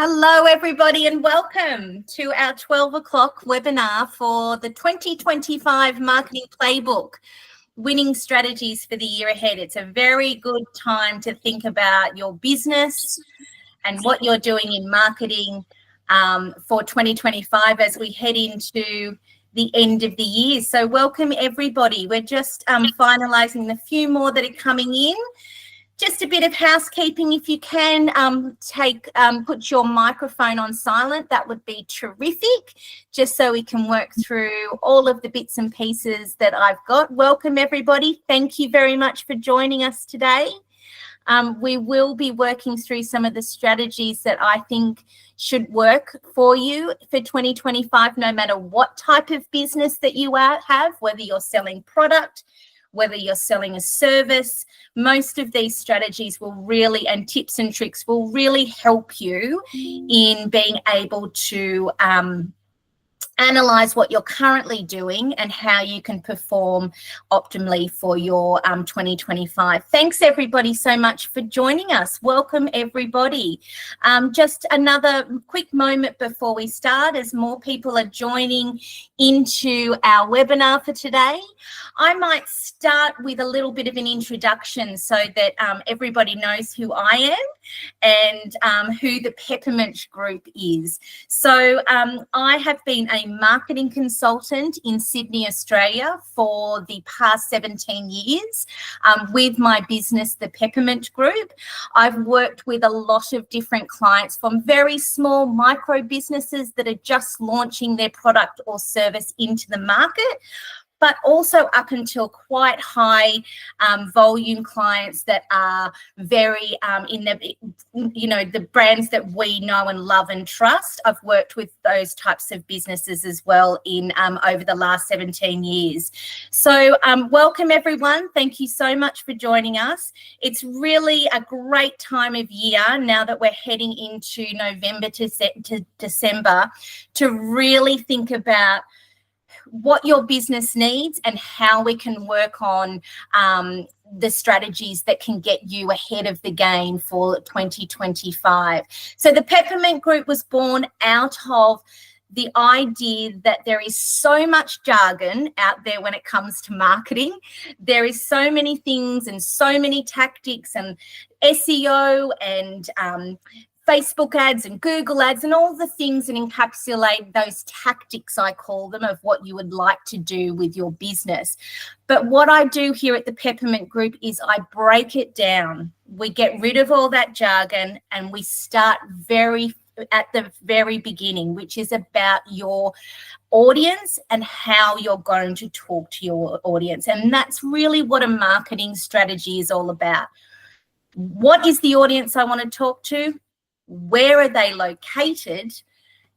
Hello, everybody, and welcome to our 12 o'clock webinar for the 2025 Marketing Playbook, Winning Strategies for the Year Ahead. It's a very good time to think about your business and what you're doing in marketing for 2025 as we head into the end of the year. So welcome, everybody. We're just finalising the few more that are coming in. Just a bit of housekeeping, if you can put your microphone on silent, that would be terrific, just so we can work through all of the bits and pieces that I've got. Welcome, everybody. Thank you very much for joining us today. We will be working through some of the strategies that I think should work for you for 2025, no matter what type of business that you have, whether you're selling product, whether you're selling a service. Most of these strategies will really, and tips and tricks will really help you in being able to analyze what you're currently doing and how you can perform optimally for your 2025. Thanks, everybody, so much for joining us. Welcome, everybody. Just another quick moment before we start, as more people are joining into our webinar for today. I might start with a little bit of an introduction so that everybody knows who I am and who the Peppermint Group is. So I have been a marketing consultant in Sydney, Australia for the past 17 years with my business, the Peppermint Group. I've worked with a lot of different clients, from very small micro businesses that are just launching their product or service into the market, but also up until quite high volume clients that are very in the brands that we know and love and trust. I've worked with those types of businesses as well in over the last 17 years. So welcome, everyone. Thank you so much for joining us. It's really a great time of year now that we're heading into November to December to really think about what your business needs and how we can work on the strategies that can get you ahead of the game for 2025. So the Peppermint Group was born out of the idea that there is so much jargon out there when it comes to marketing. There is so many things and so many tactics and SEO and Facebook ads and Google ads and all the things that encapsulate those tactics, I call them, of what you would like to do with your business. But what I do here at the Peppermint Group is I break it down. We get rid of all that jargon and we start at the very beginning, which is about your audience and how you're going to talk to your audience. And that's really what a marketing strategy is all about. What is the audience I want to talk to? Where are they located,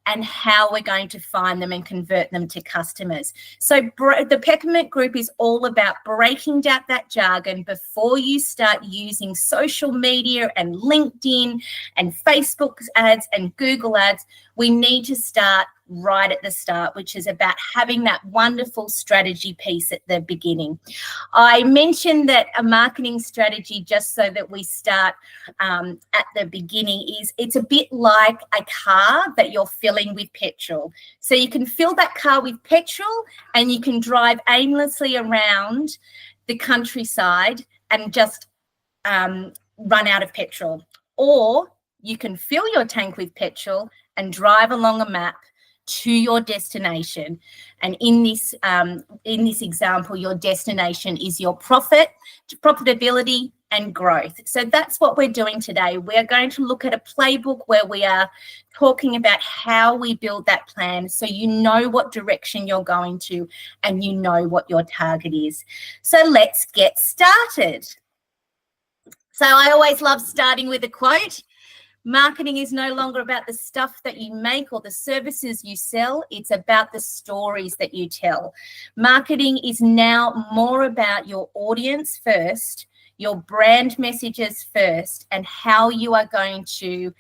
and how we're going to find them and convert them to customers. So the Peppermint Group is all about breaking down that jargon before you start using social media and LinkedIn and Facebook ads and Google ads. We need to start right at the start, which is about having that wonderful strategy piece at the beginning. I mentioned that a marketing strategy, just so that we start at the beginning, is it's a bit like a car that you're filling with petrol. So you can fill that car with petrol and you can drive aimlessly around the countryside and just run out of petrol. Or you can fill your tank with petrol and drive along a map to your destination. And in this example, your destination is your profitability and growth. So that's what we're doing today. We're going to look at a playbook where we are talking about how we build that plan so you know what direction you're going to and you know what your target is. So let's get started. So I always love starting with a quote. Marketing is no longer about the stuff that you make or the services you sell. It's about the stories that you tell. Marketing is now more about your audience first, your brand messages first, and how you're going to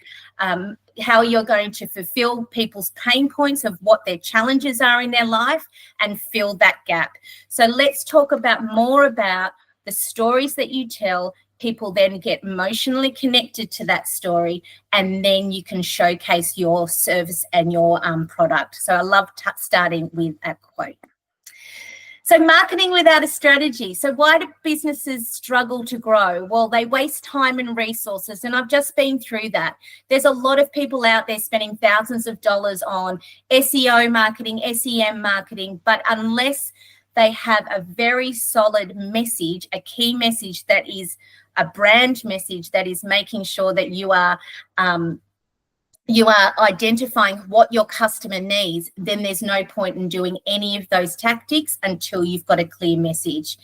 fulfill people's pain points of what their challenges are in their life and fill that gap. So let's talk more about the stories that you tell, people then get emotionally connected to that story, and then you can showcase your service and your product. So I love starting with a quote. So marketing without a strategy. So why do businesses struggle to grow? Well, they waste time and resources, and I've just been through that. There's a lot of people out there spending thousands of dollars on SEO marketing, SEM marketing, but unless they have a very solid message, a key message that is a brand message that is making sure that you are identifying what your customer needs, then there's no point in doing any of those tactics until you've got a clear message.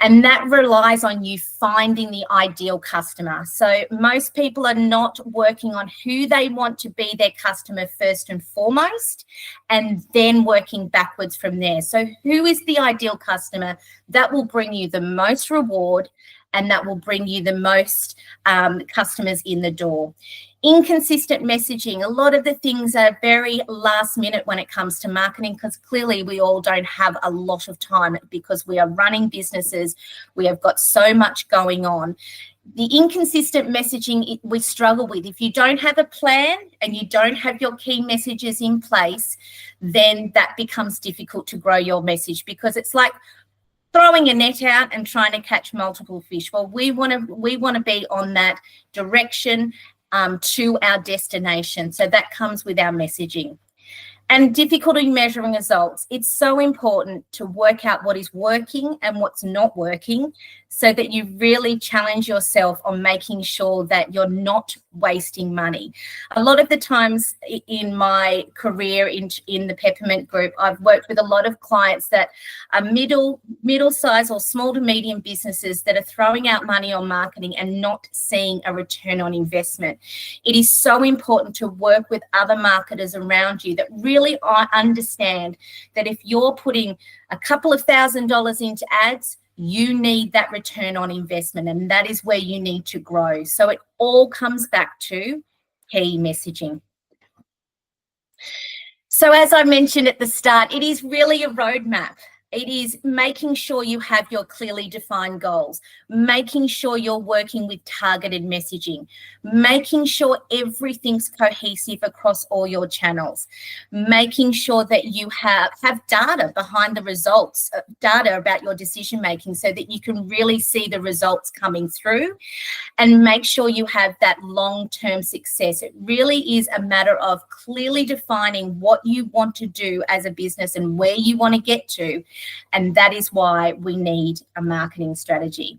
And that relies on you finding the ideal customer. So most people are not working on who they want to be their customer first and foremost, and then working backwards from there. So who is the ideal customer that will bring you the most reward and that will bring you the most customers in the door? Inconsistent messaging. A lot of the things are very last minute when it comes to marketing, because clearly we all don't have a lot of time because we are running businesses. We have got so much going on. The inconsistent messaging we struggle with. If you don't have a plan and you don't have your key messages in place, then that becomes difficult to grow your message, because it's like throwing a net out and trying to catch multiple fish. Well, we want to be on that direction to our destination. So that comes with our messaging. And difficulty measuring results. It's so important to work out what is working and what's not working, so that you really challenge yourself on making sure that you're not wasting money. A lot of the times in my career in the Peppermint Group, I've worked with a lot of clients that are middle-sized or small to medium businesses that are throwing out money on marketing and not seeing a return on investment. It is so important to work with other marketers around you that really understand that if you're putting a couple of $1,000s into ads, you need that return on investment, and that is where you need to grow. So it all comes back to key messaging. So as I mentioned at the start, it is really a roadmap. It is making sure you have your clearly defined goals, making sure you're working with targeted messaging, making sure everything's cohesive across all your channels, making sure that you have data behind the results, data about your decision making, so that you can really see the results coming through, and make sure you have that long-term success. It really is a matter of clearly defining what you want to do as a business and where you want to get to. And that is why we need a marketing strategy.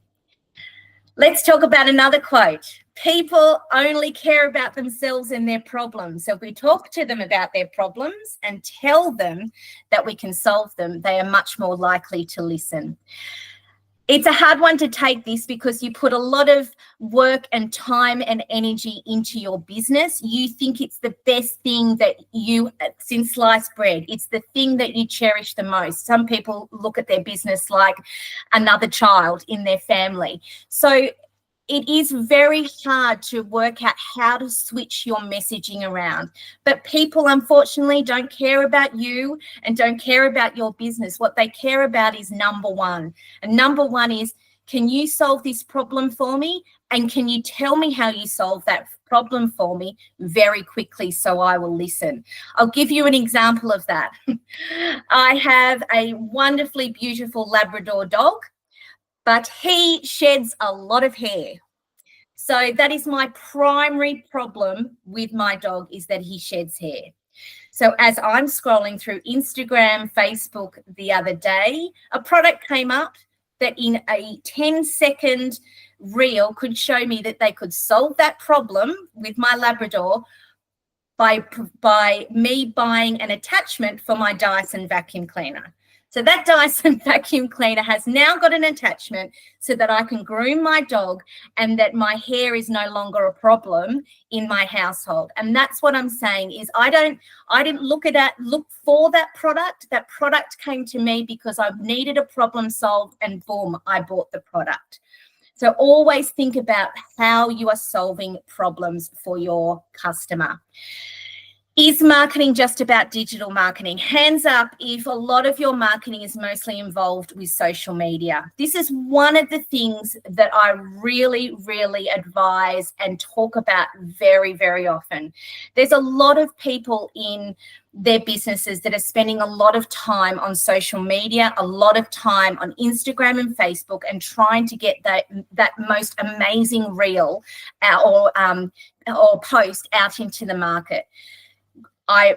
Let's talk about another quote. People only care about themselves and their problems. So if we talk to them about their problems and tell them that we can solve them, they are much more likely to listen. It's a hard one to take, this, because you put a lot of work and time and energy into your business. You think it's the best thing that since sliced bread, it's the thing that you cherish the most. Some people look at their business like another child in their family. So it is very hard to work out how to switch your messaging around. But people, unfortunately, don't care about you and don't care about your business. What they care about is number one. And number one is, can you solve this problem for me? And can you tell me how you solve that problem for me very quickly, so I will listen? I'll give you an example of that. I have a wonderfully beautiful Labrador dog, but he sheds a lot of hair. So that is my primary problem with my dog, is that he sheds hair. So as I'm scrolling through Instagram, Facebook the other day, a product came up that in a 10-second reel could show me that they could solve that problem with my Labrador by me buying an attachment for my Dyson vacuum cleaner. So that Dyson vacuum cleaner has now got an attachment so that I can groom my dog and that my hair is no longer a problem in my household. And that's what I'm saying is I didn't look for that product. That product came to me because I needed a problem solved, and boom, I bought the product. So always think about how you are solving problems for your customer. Is marketing just about digital marketing? Hands up if a lot of your marketing is mostly involved with social media. This is one of the things that I really, really advise and talk about very, very often. There's a lot of people in their businesses that are spending a lot of time on social media, a lot of time on Instagram and Facebook, and trying to get that most amazing reel or post out into the market.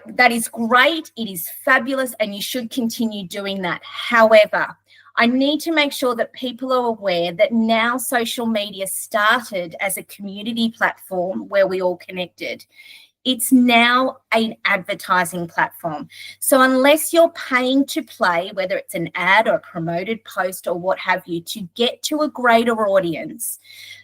That is great, it is fabulous, and you should continue doing that. However, I need to make sure that people are aware that now social media started as a community platform where we all connected. It's now an advertising platform. So unless you're paying to play, whether it's an ad or a promoted post or what have you, to get to a greater audience,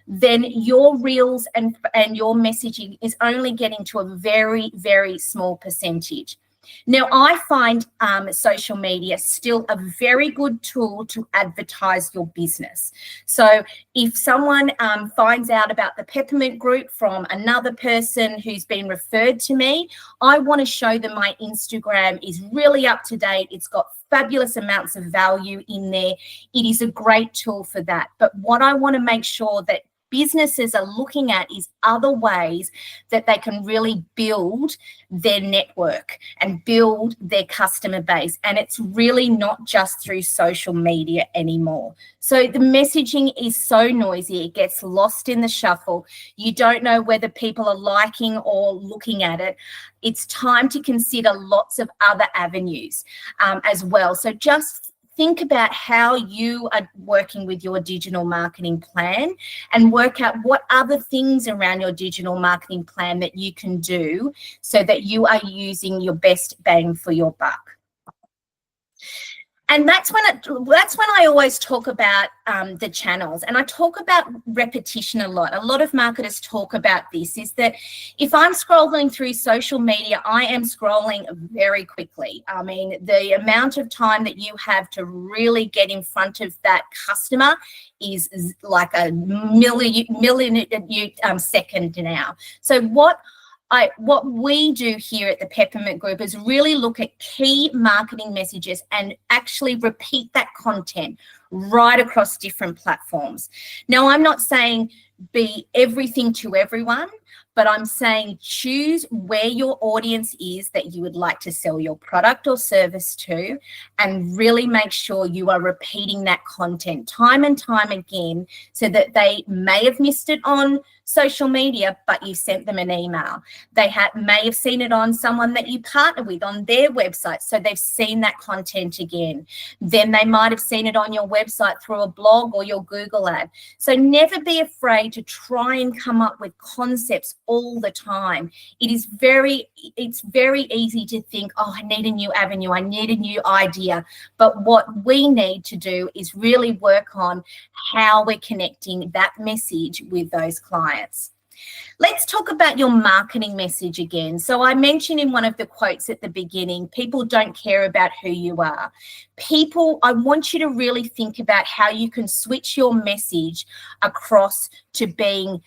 then your reels and your messaging is only getting to a very, very small percentage. Now, I find social media still a very good tool to advertise your business. So if someone finds out about the Peppermint Group from another person who's been referred to me, I want to show them my Instagram is really up to date. It's got fabulous amounts of value in there. It is a great tool for that. But what I want to make sure that businesses are looking at is other ways that they can really build their network and build their customer base. And it's really not just through social media anymore. So the messaging is so noisy, it gets lost in the shuffle. You don't know whether people are liking or looking at it. It's time to consider lots of other avenues as well. So just think about how you are working with your digital marketing plan and work out what other things around your digital marketing plan that you can do so that you are using your best bang for your buck. And that's when I always talk about the channels, and I talk about repetition a lot. A lot of marketers talk about this, is that if I'm scrolling through social media, I am scrolling very quickly. I mean, the amount of time that you have to really get in front of that customer is like a million second now. So what we do here at the Peppermint Group is really look at key marketing messages and actually repeat that content right across different platforms. Now, I'm not saying be everything to everyone, but I'm saying choose where your audience is that you would like to sell your product or service to, and really make sure you are repeating that content time and time again so that they may have missed it on social media, but you sent them an email. They may have seen it on someone that you partner with on their website, so they've seen that content again. Then they might have seen it on your website through a blog or your Google ad. So never be afraid to try and come up with concepts all the time. It's very easy to think, oh, I need a new avenue, I need a new idea. But what we need to do is really work on how we're connecting that message with those clients. Let's talk about your marketing message again. So I mentioned in one of the quotes at the beginning, people don't care about who you are. I want you to really think about how you can switch your message across to being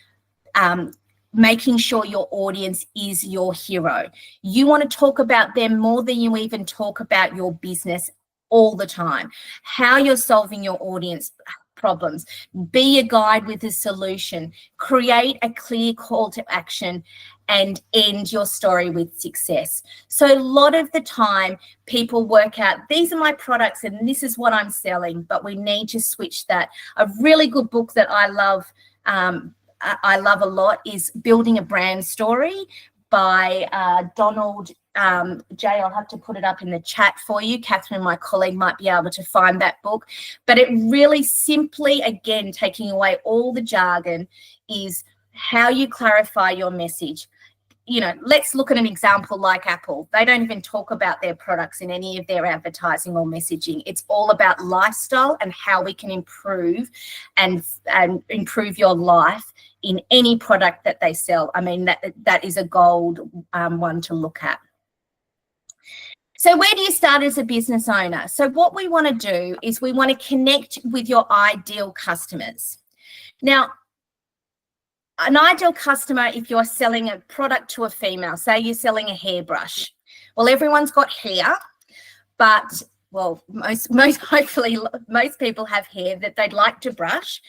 making sure your audience is your hero. You want to talk about them more than you even talk about your business all the time. How you're solving your audience problems. Be a guide with a solution. Create a clear call to action and end your story with success. So a lot of the time people work out, these are my products and this is what I'm selling, but we need to switch that. A really good book that I love a lot is Building a Brand Story by Donald Jay. I'll have to put it up in the chat for you. Catherine, my colleague, might be able to find that book. But it really simply, again, taking away all the jargon, is how you clarify your message. You know, let's look at an example like Apple. They don't even talk about their products in any of their advertising or messaging. It's all about lifestyle and how we can improve and improve your life in any product that they sell. I mean, that is a gold one to look at. So where do you start as a business owner? So what we want to do is we want to connect with your ideal customers. Now, an ideal customer, if you're selling a product to a female, say you're selling a hairbrush. Well, everyone's got hair, but well, hopefully most people have hair that they'd like to brush,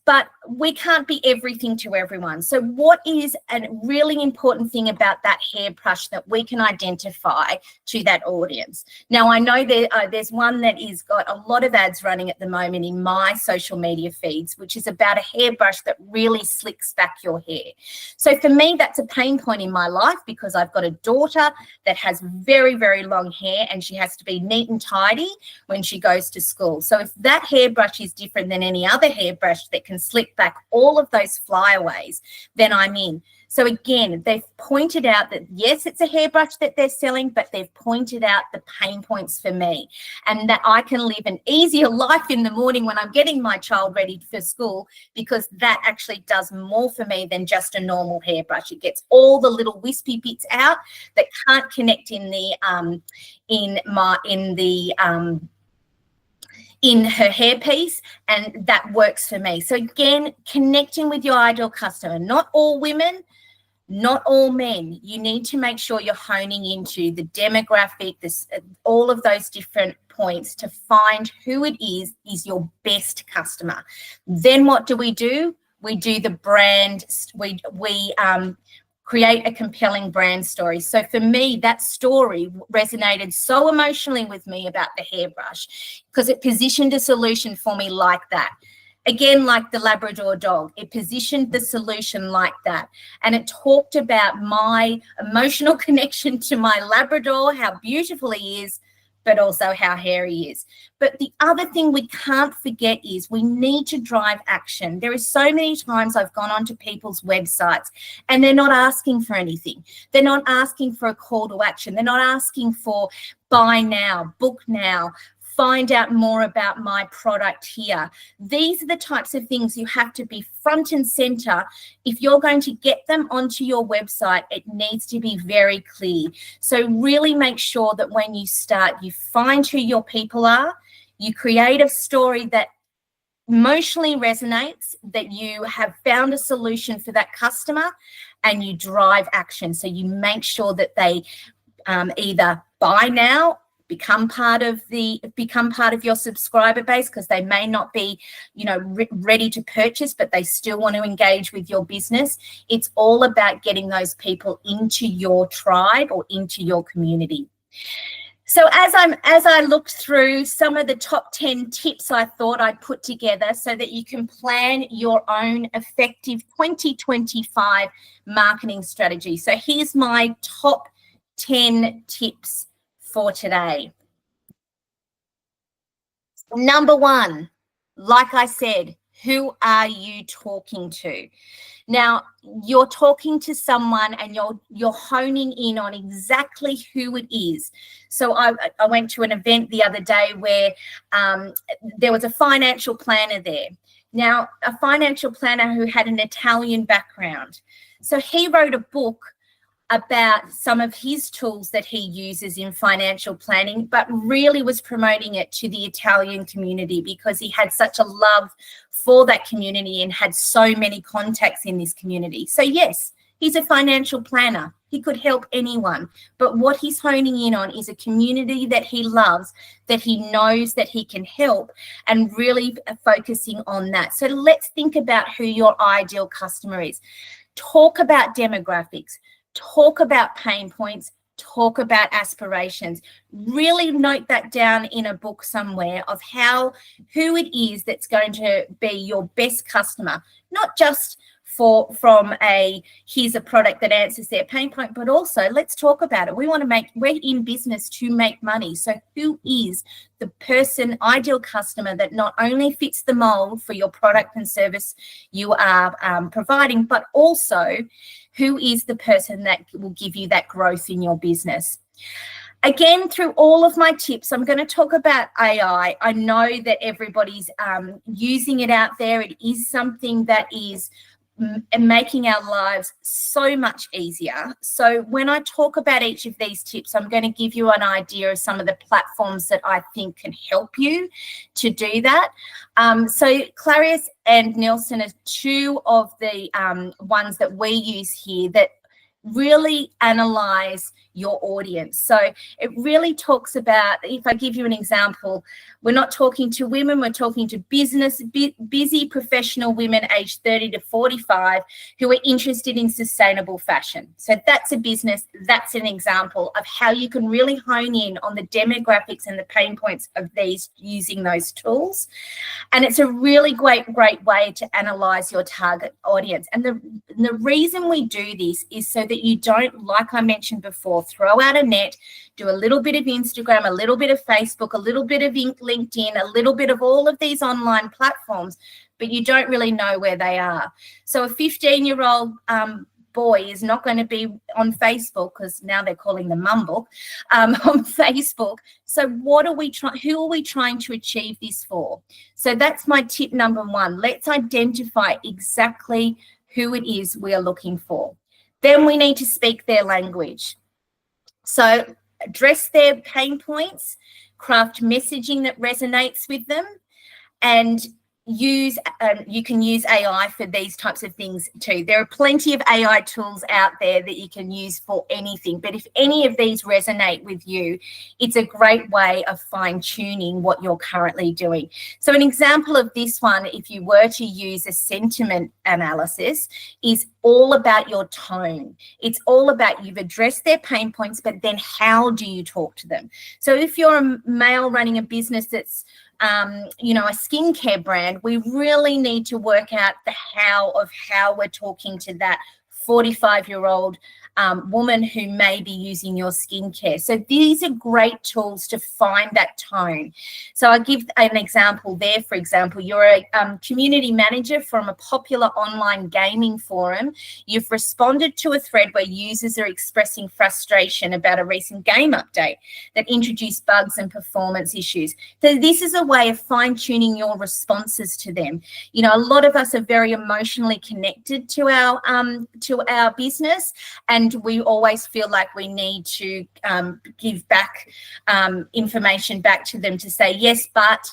but we can't be everything to everyone. So what is a really important thing about that hairbrush that we can identify to that audience? Now, I know there's one that is got a lot of ads running at the moment in my social media feeds, which is about a hairbrush that really slicks back your hair. So for me, that's a pain point in my life because I've got a daughter that has very, very long hair and she has to be neat and tidy when she goes to school. So if that hairbrush is different than any other hairbrush that can slick back all of those flyaways, then I'm in. So again, they've pointed out that yes, it's a hairbrush that they're selling, but they've pointed out the pain points for me and that I can live an easier life in the morning when I'm getting my child ready for school, because that actually does more for me than just a normal hairbrush. It gets all the little wispy bits out that can't connect in her hairpiece, and that works for me. So again, connecting with your ideal customer, not all women, not all men. You need to make sure you're honing into the demographic, all of those different points to find who it is your best customer. Then what do? We do the brand, we create a compelling brand story. So for me, that story resonated so emotionally with me about the hairbrush because it positioned a solution for me like that. Again, like the Labrador dog, it positioned the solution like that. And it talked about my emotional connection to my Labrador, how beautiful he is, but also how hairy he is. But the other thing we can't forget is we need to drive action. There are so many times I've gone onto people's websites and they're not asking for anything. They're not asking for a call to action. They're not asking for buy now, book now, find out more about my product here. These are the types of things you have to be front and center. If you're going to get them onto your website, it needs to be very clear. So really make sure that when you start, you find who your people are, you create a story that emotionally resonates, that you have found a solution for that customer, and you drive action. So you make sure that they either buy now, become part of your subscriber base, because they may not be, ready to purchase, but they still want to engage with your business. It's all about getting those people into your tribe or into your community. So as I looked through some of the top 10 tips I thought I'd put together so that you can plan your own effective 2025 marketing strategy. So here's my top 10 tips for today. Number one, like I said, who are you talking to? Now, you're talking to someone and you're honing in on exactly who it is. So I went to an event the other day where there was a financial planner there. Now, a financial planner who had an Italian background. So he wrote a book about some of his tools that he uses in financial planning, but really was promoting it to the Italian community because he had such a love for that community and had so many contacts in this community. So yes, he's a financial planner. He could help anyone, but what he's honing in on is a community that he loves, that he knows that he can help, and really focusing on that. So let's think about who your ideal customer is. Talk about demographics. Talk about pain points, talk about aspirations. Really note that down in a book somewhere of who it is that's going to be your best customer, not just from here's a product that answers their pain point, but also let's talk about it. We're in business to make money. So who is the ideal customer that not only fits the mold for your product and service you are providing, but also who is the person that will give you that growth in your business? Again, through all of my tips, I'm going to talk about AI. I know that everybody's using it out there. It is something that is and making our lives so much easier. So when I talk about each of these tips, I'm going to give you an idea of some of the platforms that I think can help you to do that. So Clarius and Nielsen are two of the ones that we use here that really analyze your audience. So it really talks about, if I give you an example, we're not talking to women, we're talking to busy professional women aged 30 to 45 who are interested in sustainable fashion. So that's a business, that's an example of how you can really hone in on the demographics and the pain points of these using those tools. And it's a really great way to analyze your target audience. And the reason we do this is so that you don't, like I mentioned before, throw out a net, do a little bit of Instagram, a little bit of Facebook, a little bit of LinkedIn, a little bit of all of these online platforms, but you don't really know where they are. So a 15-year-old boy is not going to be on Facebook, because now they're calling them Mumble, on Facebook. So what are we trying? Who are we trying to achieve this for? So that's my tip number one. Let's identify exactly who it is we are looking for. Then we need to speak their language. So address their pain points, craft messaging that resonates with them, and you can use AI for these types of things too. There are plenty of AI tools out there that you can use for anything, but if any of these resonate with you, it's a great way of fine-tuning what you're currently doing. So an example of this one, if you were to use a sentiment analysis, is all about your tone. It's all about, you've addressed their pain points, but then how do you talk to them? So if you're a male running a business that's a skincare brand, we really need to work out the how we're talking to that 45-year-old woman who may be using your skincare. So these are great tools to find that tone. So I give an example there. For example, you're a community manager from a popular online gaming forum. You've responded to a thread where users are expressing frustration about a recent game update that introduced bugs and performance issues. So this is a way of fine-tuning your responses to them. You know, a lot of us are very emotionally connected to our business, and we always feel like we need to give back information back to them to say, yes, but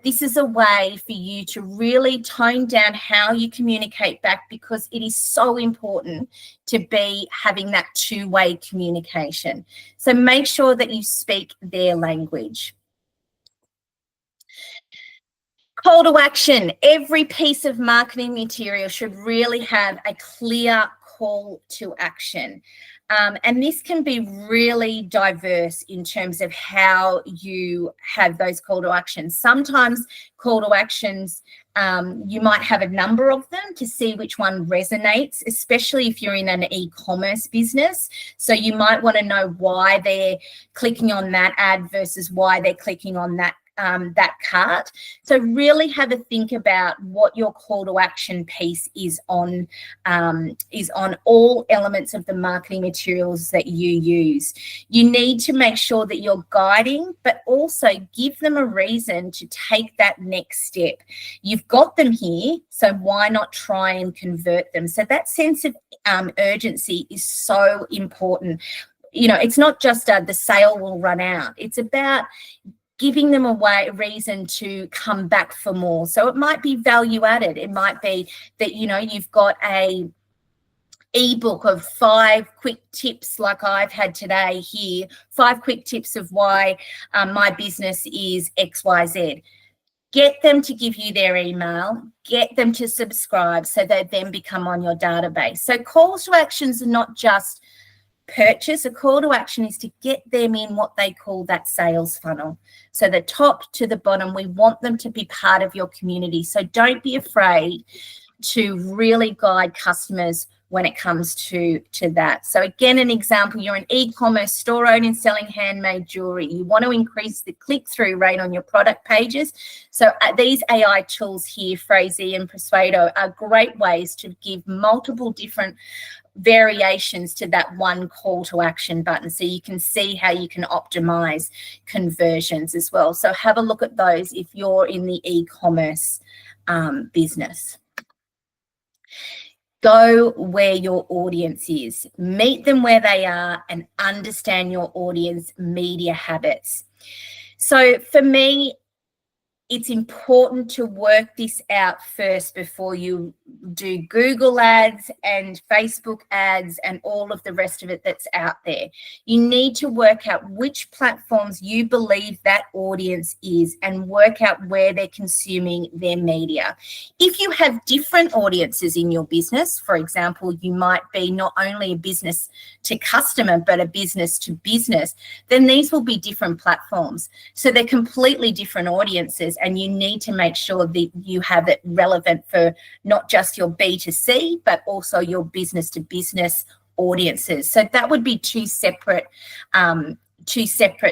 this is a way for you to really tone down how you communicate back, because it is so important to be having that two-way communication. So make sure that you speak their language. Call to action. Every piece of marketing material should really have a clear call to action. And this can be really diverse in terms of how you have those call to actions. Sometimes call to actions, you might have a number of them to see which one resonates, especially if you're in an e-commerce business. So you might want to know why they're clicking on that ad versus why they're clicking on that cart. So really have a think about what your call to action piece is on all elements of the marketing materials that you use. You need to make sure that you're guiding, but also give them a reason to take that next step. You've got them here, so why not try and convert them? So that sense of urgency is so important. You know, it's not just the sale will run out. It's about giving them a reason to come back for more. So it might be value added. It might be that, you know, you've got a ebook of 5 quick tips like I've had today here, 5 quick tips of why my business is XYZ. Get them to give you their email, get them to subscribe so they then become on your database. So calls to actions are not just purchase. A call to action is to get them in what they call that sales funnel. So the top to the bottom, we want them to be part of your community. So don't be afraid to really guide customers when it comes to that. So again, an example, you're an e-commerce store owner selling handmade jewelry. You want to increase the click-through rate on your product pages. So these AI tools here, Phrasee and Persuado, are great ways to give multiple different variations to that one call to action button, so you can see how you can optimize conversions as well. So have a look at those if you're in the e-commerce business. Go where your audience is, meet them where they are, and understand your audience media habits. So for me, it's important to work this out first before you do Google ads and Facebook ads and all of the rest of it that's out there. You need to work out which platforms you believe that audience is and work out where they're consuming their media. If you have different audiences in your business, for example, you might be not only a business to customer, but a business to business, then these will be different platforms. So they're completely different audiences, and you need to make sure that you have it relevant for not just your B2C, but also your business to business audiences. So that would be two separate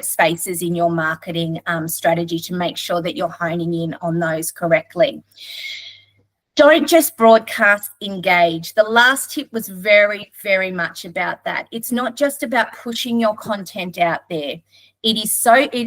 spaces in your marketing strategy to make sure that you're honing in on those correctly. Don't just broadcast, engage. The last tip was very, very much about that. It's not just about pushing your content out there. It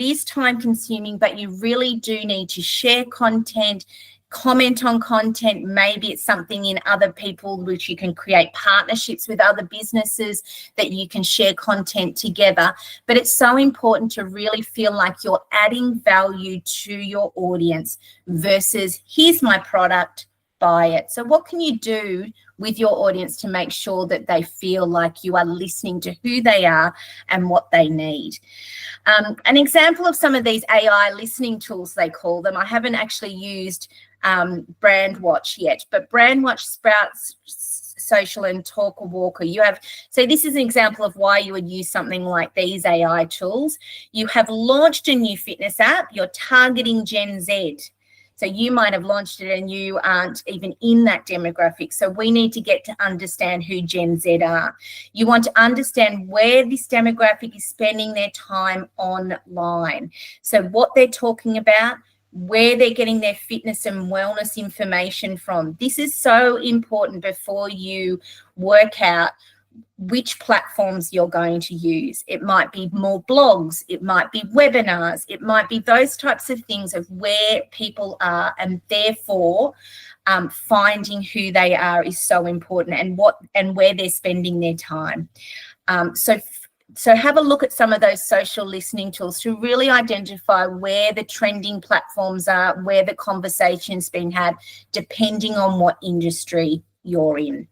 is time consuming, but you really do need to share content, comment on content. Maybe it's something in other people, which you can create partnerships with other businesses that you can share content together. But it's so important to really feel like you're adding value to your audience versus here's my product, buy it. So what can you do with your audience to make sure that they feel like you are listening to who they are and what they need? An example of some of these AI listening tools, they call them, I haven't actually used Brandwatch yet, but Brandwatch, Sprouts Social, and Talker Walker. So this is an example of why you would use something like these AI tools. You have launched a new fitness app, you're targeting Gen Z. So you might have launched it and you aren't even in that demographic. So we need to get to understand who Gen Z are. You want to understand where this demographic is spending their time online. So what they're talking about, where they're getting their fitness and wellness information from. This is so important before you work out which platforms you're going to use. It might be more blogs, it might be webinars, it might be those types of things of where people are, and therefore finding who they are is so important, and where they're spending their time. So have a look at some of those social listening tools to really identify where the trending platforms are, where the conversation's being had, depending on what industry you're in.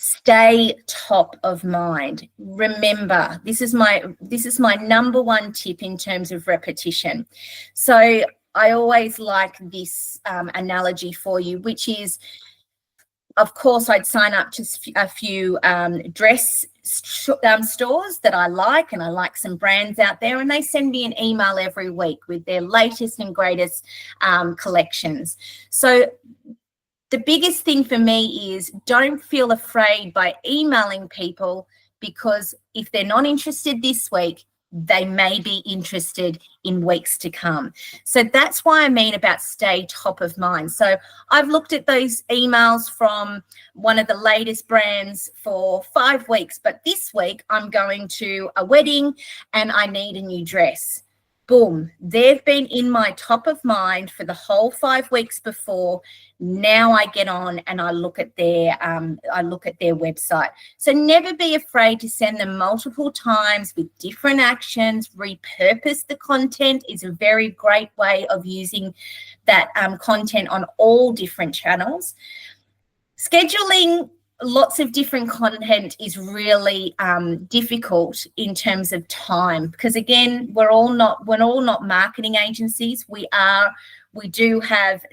Stay top of mind. Remember, this is my number one tip in terms of repetition. So I always like this analogy for you, which is, of course, I'd sign up to a few dress stores that I like, and I like some brands out there, and they send me an email every week with their latest and greatest collections. So the biggest thing for me is don't feel afraid by emailing people, because if they're not interested this week, they may be interested in weeks to come. So that's why I mean about stay top of mind. So I've looked at those emails from one of the latest brands for 5 weeks, but this week I'm going to a wedding and I need a new dress. Boom, they've been in my top of mind for the whole 5 weeks before. Now I get on and I look at their website. So never be afraid to send them multiple times with different actions. Repurpose the content is a very great way of using that content on all different channels. Scheduling lots of different content is really difficult in terms of time, because again, we're all not marketing agencies. We do have,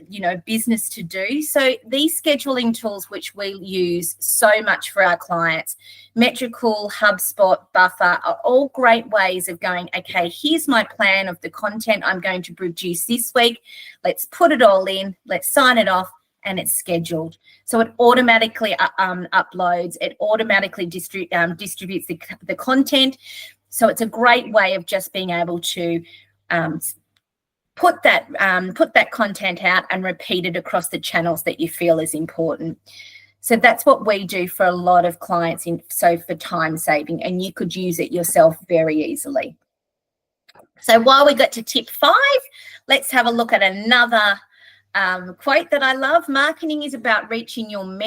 business to do. So these scheduling tools, which we use so much for our clients, Metrical, HubSpot, Buffer, are all great ways of going, okay, here's my plan of the content I'm going to produce this week. Let's put it all in, let's sign it off, and it's scheduled. So it automatically uploads, it automatically distributes the content. So it's a great way of just being able to put that content out and repeat it across the channels that you feel is important. So that's what we do for a lot of clients for time saving, and you could use it yourself very easily. So while we got to tip 5, let's have a look at another quote that I love: marketing is about reaching your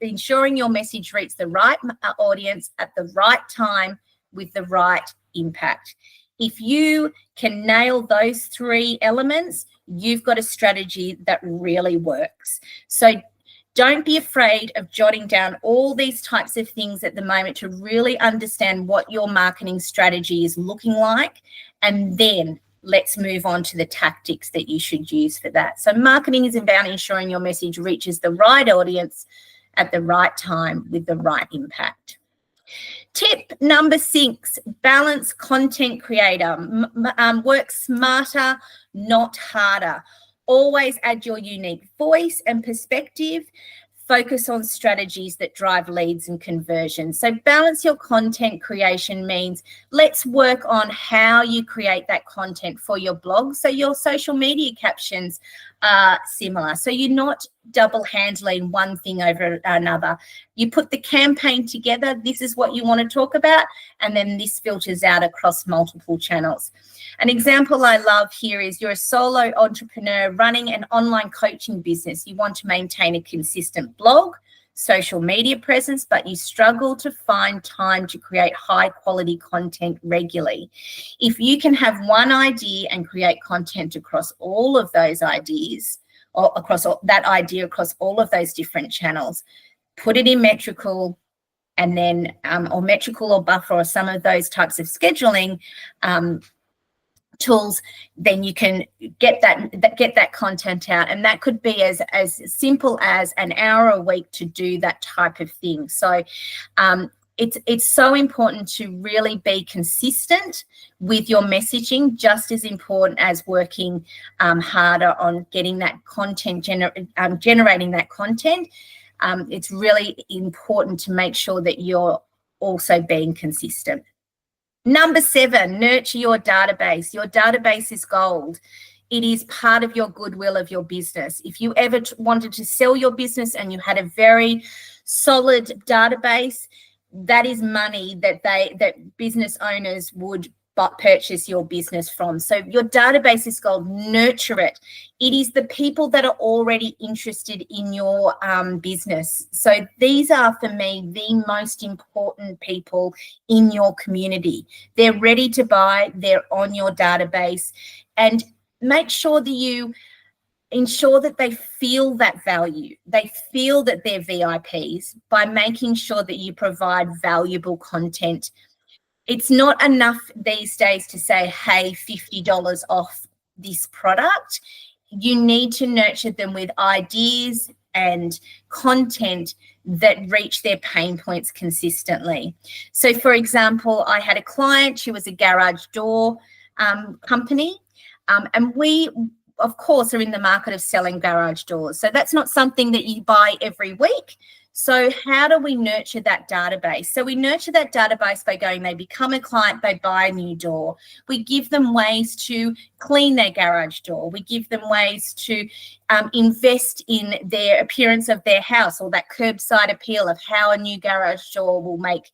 ensuring your message reaches the right audience at the right time with the right impact. If you can nail those three elements, you've got a strategy that really works. So don't be afraid of jotting down all these types of things at the moment to really understand what your marketing strategy is looking like, and then let's move on to the tactics that you should use for that. So marketing is about ensuring your message reaches the right audience at the right time with the right impact. Tip number 6, balance content creator. Work smarter, not harder. Always add your unique voice and perspective. Focus on strategies that drive leads and conversions. So balance your content creation means let's work on how you create that content for your blog. So your social media captions are similar. So you're not double handling one thing over another. You put the campaign together. This is what you want to talk about. And then this filters out across multiple channels. An example I love here is you're a solo entrepreneur running an online coaching business. You want to maintain a consistent blog, social media presence, but you struggle to find time to create high quality content regularly. If you can have one idea and create content across all of those ideas, or across all of those different channels, put it in metrical, and then or metrical or buffer or some of those types of scheduling tools, then you can get that content out, and that could be as simple as an hour a week to do that type of thing. So it's so important to really be consistent with your messaging, just as important as working harder on getting that content, generating that content. It's really important to make sure that you're also being consistent. Number 7, nurture your database. Your database is gold. It is part of your goodwill of your business. If you ever wanted to sell your business and you had a very solid database, that is money that business owners would purchase your business from. So your database is gold. Nurture it. It is the people that are already interested in your business. So these are, for me, the most important people in your community. They're ready to buy. They're on your database, and make sure that you ensure that they feel that value. They feel that they're VIPs by making sure that you provide valuable content. It's not enough these days to say, hey, $50 off this product. You need to nurture them with ideas and content that reach their pain points consistently. So, for example, I had a client, she was a garage door company, and we, of course, are in the market of selling garage doors. So that's not something that you buy every week. So how do we nurture that database? So we nurture that database by going, they become a client, they buy a new door. We give them ways to clean their garage door. We give them ways to invest in their appearance of their house, or that curbside appeal of how a new garage door will make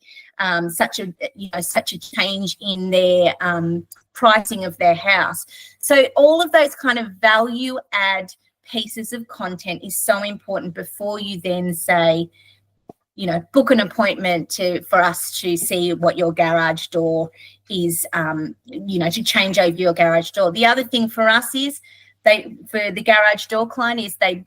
such a change in their pricing of their house. So all of those kind of value add pieces of content is so important before you then say, book an appointment for us to see what your garage door is, to change over your garage door. The other thing for us is for the garage door client is they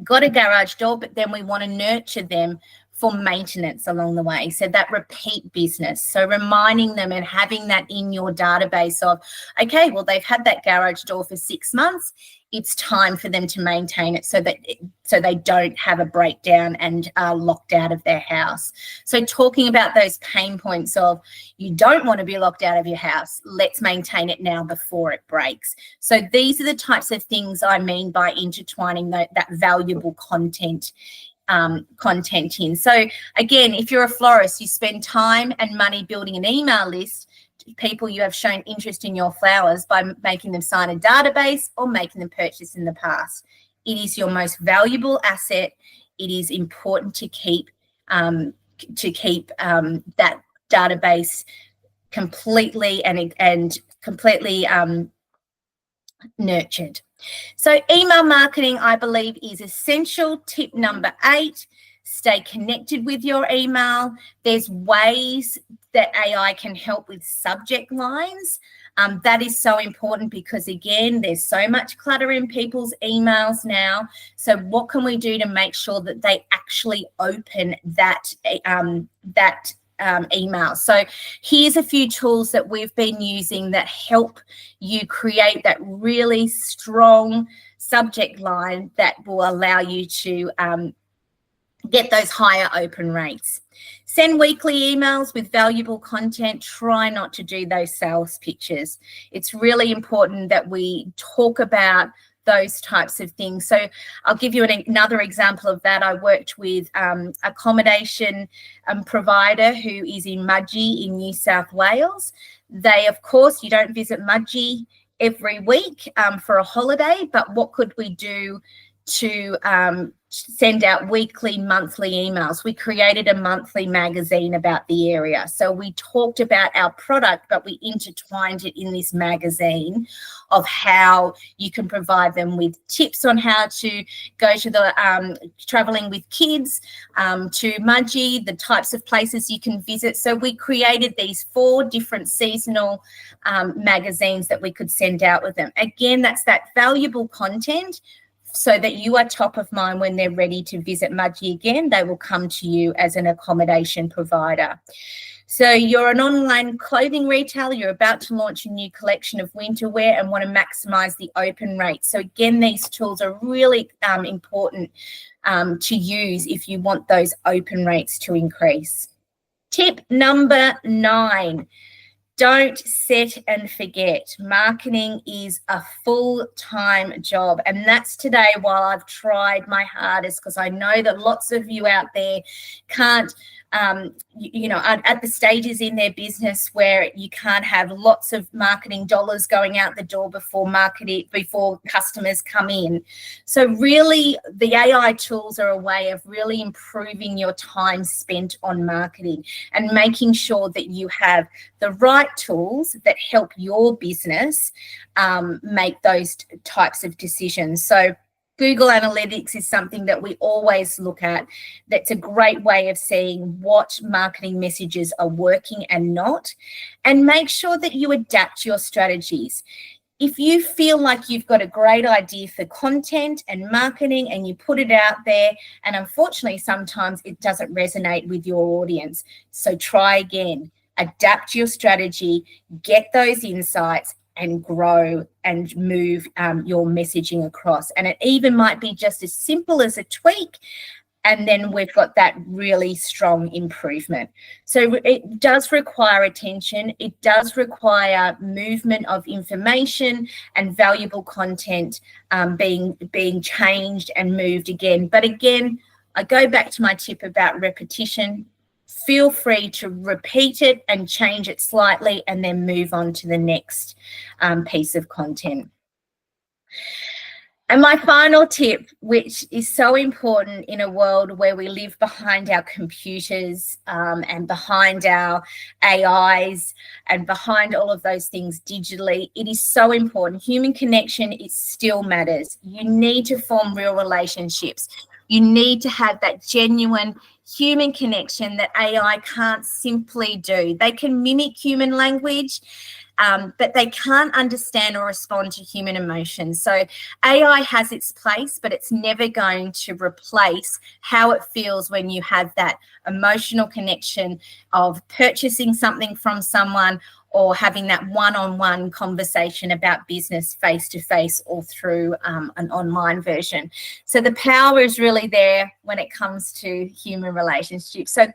got a garage door, but then we want to nurture them for maintenance along the way. So that repeat business. So reminding them and having that in your database of, okay, well, they've had that garage door for 6 months. It's time for them to maintain it so they don't have a breakdown and are locked out of their house. So talking about those pain points of, you don't want to be locked out of your house. Let's maintain it now before it breaks. So these are the types of things I mean by intertwining that valuable content in. So again, if you're a florist, you spend time and money building an email list to people you have shown interest in your flowers by making them sign a database or making them purchase in the past. It is your most valuable asset. It is important to keep that database completely and completely nurtured. So email marketing, I believe, is essential. Tip number 8, stay connected with your email. There's ways that AI can help with subject lines. That is so important because, again, there's so much clutter in people's emails now. So what can we do to make sure that they actually open that email? So here's a few tools that we've been using that help you create that really strong subject line that will allow you to get those higher open rates. Send weekly emails with valuable content. Try not to do those sales pitches. It's really important that we talk about those types of things. So I'll give you another example of that. I worked with accommodation provider who is in Mudgee in New South Wales. They, of course, you don't visit Mudgee every week for a holiday, but what could we do to send out weekly, monthly emails? We created a monthly magazine about the area. So we talked about our product, but we intertwined it in this magazine of how you can provide them with tips on how to go to the traveling with kids to Mudgee, the types of places you can visit. So we created these 4 different seasonal magazines that we could send out with them. Again, that's that valuable content, so that you are top of mind when they're ready to visit Mudgee again. They will come to you as an accommodation provider. So you're an online clothing retailer, you're about to launch a new collection of winter wear and want to maximize the open rate. So again, these tools are really important to use if you want those open rates to increase. Tip number 9. Don't set and forget. Marketing is a full-time job. And that's today while I've tried my hardest, because I know that lots of you out there can't, are at the stages in their business where you can't have lots of marketing dollars going out the door before customers come in. So really, the AI tools are a way of really improving your time spent on marketing and making sure that you have the right tools that help your business make those types of decisions. So Google Analytics is something that we always look at. That's a great way of seeing what marketing messages are working and not, and make sure that you adapt your strategies. If you feel like you've got a great idea for content and marketing and you put it out there, and unfortunately sometimes it doesn't resonate with your audience, so try again. Adapt your strategy, get those insights, and grow and move your messaging across. And it even might be just as simple as a tweak, and then we've got that really strong improvement. So it does require attention. It does require movement of information and valuable content being changed and moved again. But again, I go back to my tip about repetition. Feel free to repeat it and change it slightly and then move on to the next piece of content. And my final tip, which is so important in a world where we live behind our computers and behind our AIs and behind all of those things digitally, it is so important. Human connection, it still matters. You need to form real relationships. You need to have that genuine human connection that AI can't simply do. They can mimic human language, but they can't understand or respond to human emotions. So AI has its place, but it's never going to replace how it feels when you have that emotional connection of purchasing something from someone or having that one-on-one conversation about business face-to-face or through an online version. So the power is really there when it comes to human relationships. So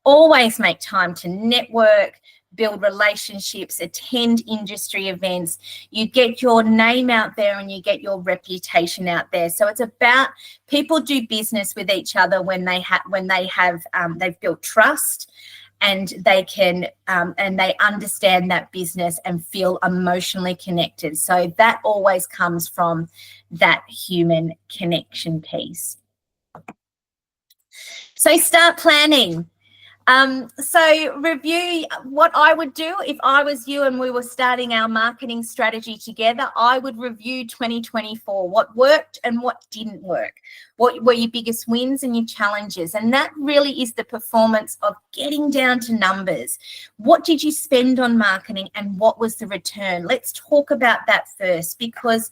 always make time to network, build relationships, attend industry events. You get your name out there and you get your reputation out there. So it's about people do business with each other when they've built trust, and they can and they understand that business and feel emotionally connected. So that always comes from that human connection piece. So start planning. So review what I would do if I was you and we were starting our marketing strategy together. I would review 2024, what worked and what didn't work. What were your biggest wins and your challenges? And that really is the performance of getting down to numbers. What did you spend on marketing and what was the return? Let's talk about that first, because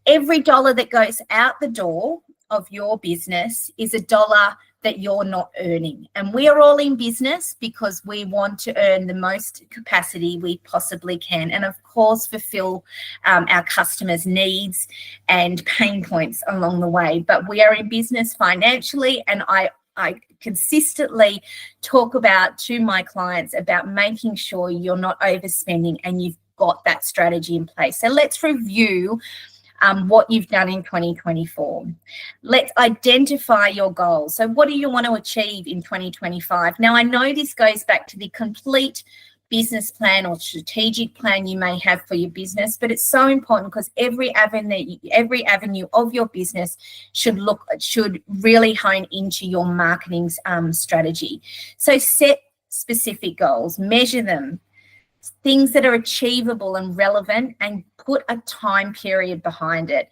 every dollar that goes out the door of your business is a dollar that you're not earning. And we are all in business because we want to earn the most capacity we possibly can. And of course, fulfill our customers' needs and pain points along the way. But we are in business financially, and I consistently talk about to my clients about making sure you're not overspending and you've got that strategy in place. So let's review what you've done in 2024. Let's identify your goals. So what do you want to achieve in 2025? Now, I know this goes back to the complete business plan or strategic plan you may have for your business, but it's so important because every avenue of your business should really hone into your marketing strategy. So set specific goals, measure them, things that are achievable and relevant, and put a time period behind it.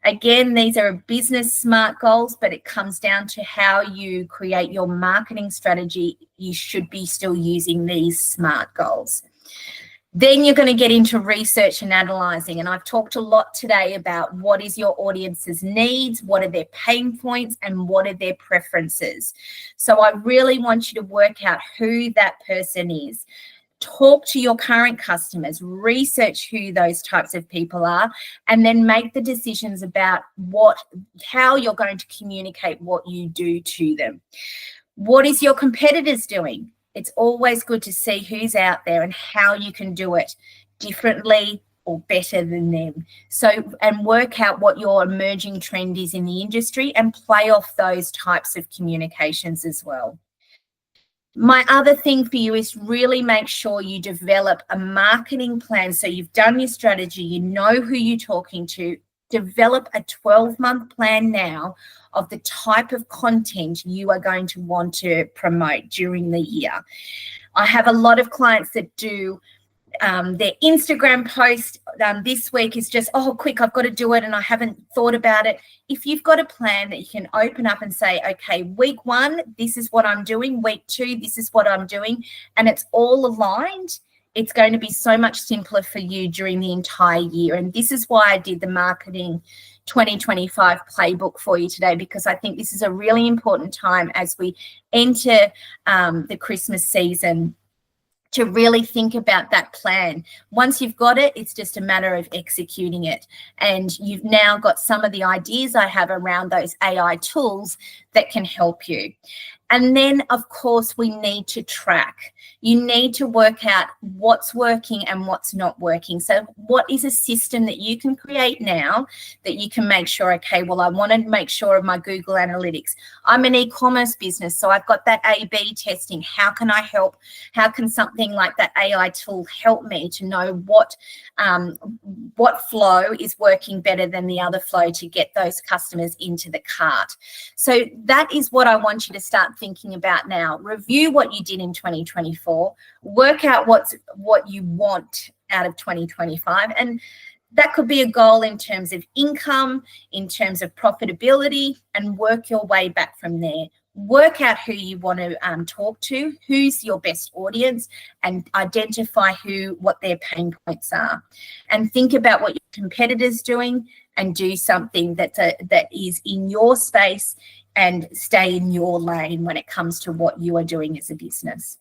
Again, these are business smart goals, but it comes down to how you create your marketing strategy. You should be still using these smart goals. Then you're going to get into research and analyzing. And I've talked a lot today about what is your audience's needs, what are their pain points, and what are their preferences. So I really want you to work out who that person is. Talk to your current customers, research who those types of people are, and then make the decisions about how you're going to communicate what you do to them. What is your competitors doing? It's always good to see who's out there and how you can do it differently or better than them. So, and work out what your emerging trend is in the industry and play off those types of communications as well. My other thing for you is really make sure you develop a marketing plan. So you've done your strategy, you know who you're talking to. Develop a 12-month plan now of the type of content you are going to want to promote during the year. I have a lot of clients that do their Instagram post this week is just, oh, quick, I've got to do it and I haven't thought about it. If you've got a plan that you can open up and say, okay, week 1, this is what I'm doing. Week 2, this is what I'm doing. And it's all aligned. It's going to be so much simpler for you during the entire year. And this is why I did the marketing 2025 playbook for you today, because I think this is a really important time as we enter the Christmas season to really think about that plan. Once you've got it, it's just a matter of executing it. And you've now got some of the ideas I have around those AI tools that can help you. And then, of course, we need to track. You need to work out what's working and what's not working. So what is a system that you can create now that you can make sure, okay, well, I want to make sure of my Google Analytics. I'm an e-commerce business, so I've got that A/B testing. How can I help? How can something like that AI tool help me to know what flow is working better than the other flow to get those customers into the cart? So that is what I want you to start thinking about now. Review what you did in 2024, work out what you want out of 2025, and that could be a goal in terms of income, in terms of profitability, and work your way back from there. Work out who you want to talk to, who's your best audience, and identify what their pain points are. And think about what your competitors doing and do something that is in your space and stay in your lane when it comes to what you are doing as a business.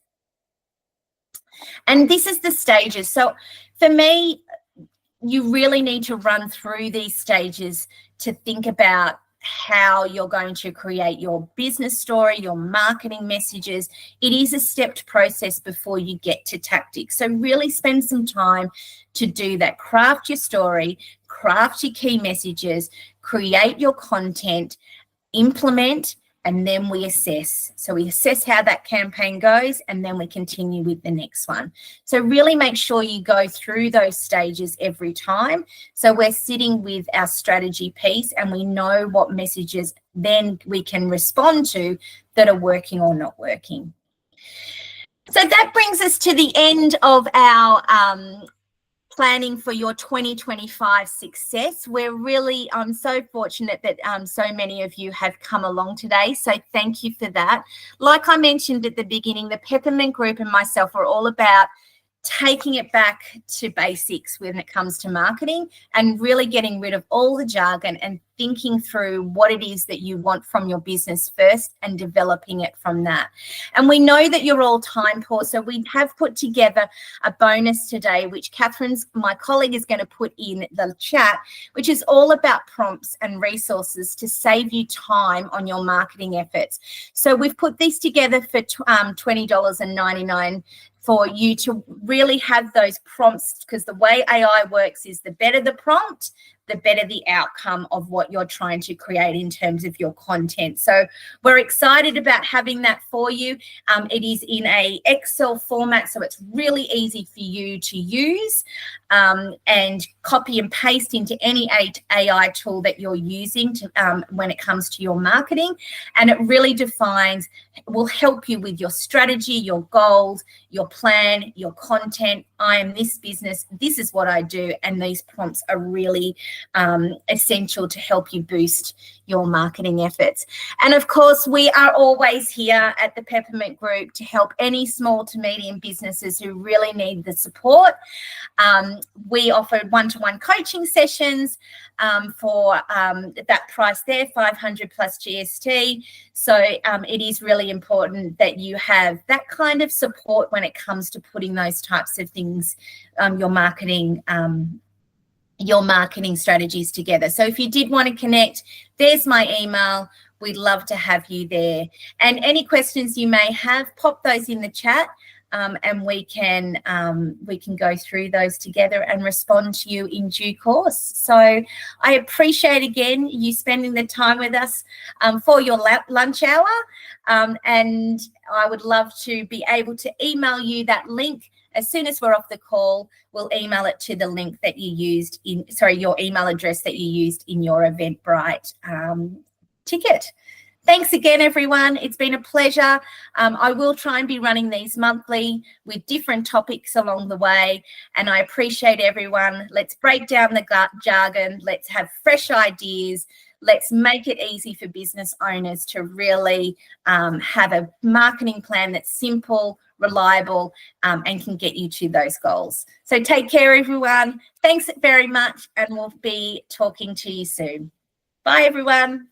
And this is the stages. So for me, you really need to run through these stages to think about how you're going to create your business story, your marketing messages. It is a stepped process before you get to tactics. So really spend some time to do that. Craft your story, craft your key messages, create your content, implement, and then we assess. So we assess how that campaign goes, and then we continue with the next one. So really make sure you go through those stages every time. So we're sitting with our strategy piece and we know what messages then we can respond to that are working or not working. So that brings us to the end of our planning for your 2025 success. We're really so fortunate that so many of you have come along today. So thank you for that. Like I mentioned at the beginning, the Peppermint Group and myself are all about taking it back to basics when it comes to marketing and really getting rid of all the jargon and thinking through what it is that you want from your business first and developing it from that. And we know that you're all time poor, so we have put together a bonus today, which Catherine's, my colleague, is going to put in the chat, which is all about prompts and resources to save you time on your marketing efforts. So we've put these together for $20.99 for you to really have those prompts, because the way AI works is the better the prompt, the better the outcome of what you're trying to create in terms of your content. So we're excited about having that for you. It is in a Excel format, so it's really easy for you to use and copy and paste into any AI tool that you're using to, when it comes to your marketing. And it really will help you with your strategy, your goals, your plan, your content. I am this business, this is what I do, and these prompts are really essential to help you boost your marketing efforts. And of course, we are always here at the Peppermint Group to help any small to medium businesses who really need the support. We offer one-to-one coaching sessions for that price there, 500 plus GST. So it is really important that you have that kind of support when it comes to putting those types of things, your marketing strategies together. So if you did want to connect, there's my email. We'd love to have you there. And any questions you may have, pop those in the chat, and we can go through those together and respond to you in due course. So I appreciate again you spending the time with us for your lunch hour, and I would love to be able to email you that link. As soon as we're off the call, we'll email it to the link that you used your email address that you used in your Eventbrite ticket. Thanks again, everyone. It's been a pleasure. I will try and be running these monthly with different topics along the way, and I appreciate everyone. Let's break down the jargon. Let's have fresh ideas. Let's make it easy for business owners to really have a marketing plan that's simple, reliable, and can get you to those goals. So take care, everyone. Thanks very much, and we'll be talking to you soon. Bye, everyone.